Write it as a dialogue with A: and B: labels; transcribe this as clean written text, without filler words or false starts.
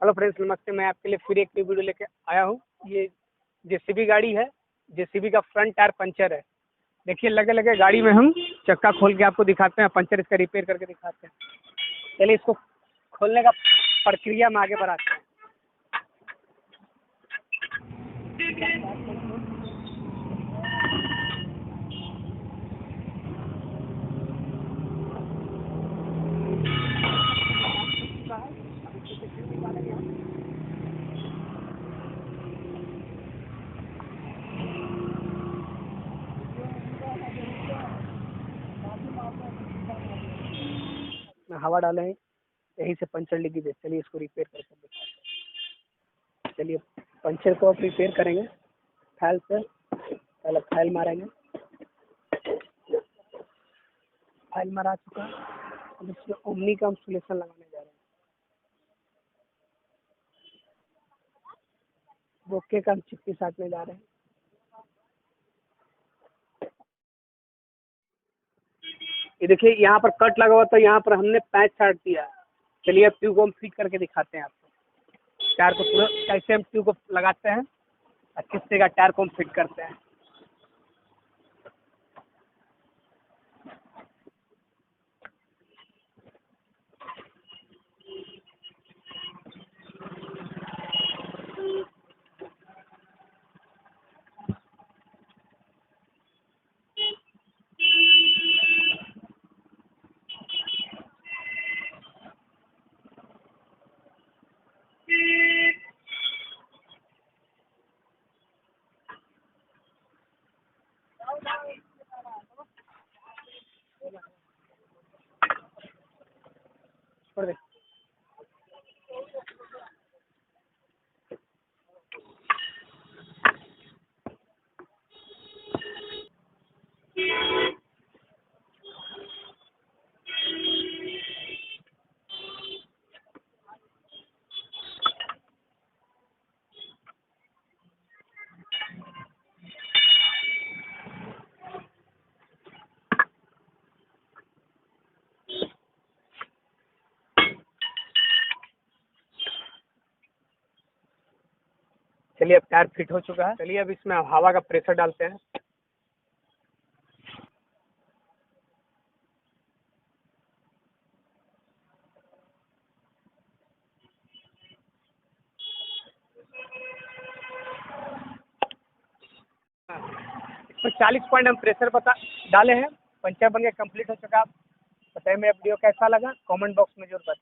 A: Hello friends, नमस्ते। मैं आपके लिए फिर एक न्यू वीडियो लेके आया हूँ। ये जेसीबी गाड़ी है। जेसीबी का फ्रंट टायर पंचर है। देखिए, लगे लगे गाड़ी में हम चक्का खोल के आपको दिखाते हैं, पंचर इसका रिपेयर करके दिखाते हैं। चलिए इसको खोलने का प्रक्रिया में आगे बढ़ाते हैं। हवा डाले हैं, यहीं से पंचर लगी थी। चलिए इसको रिपेयर करके दिखाते हैं। चलिए पंचर को आप रिपेयर करेंगे फाइल से। पहले फाइल मारेंगे, फाइल मारा चुका है। अब इसमें ओमनी का हम सोल्यूशन लगाने जा रहे हैं। बोके का हम चिप्पी साटने जा रहे हैं। ये देखिए, यहाँ पर कट लगा हुआ था, यहाँ पर हमने पैच साट दिया। चलिए अब ट्यूब को हम फिट करके दिखाते हैं आपको। टायर को पूरा कैसे हम ट्यूब को लगाते हैं और किस तरह का टायर को हम फिट करते हैं। छोड़ दे। चलिए अब टायर फिट हो चुका है। चलिए अब इसमें हवा का प्रेशर डालते हैं। इसमें 40 पॉइंट हम प्रेशर डाले हैं। पंचर बन के कंप्लीट हो चुका है। बताइए मेरा वीडियो कैसा लगा, कमेंट बॉक्स में जरूर बताइए।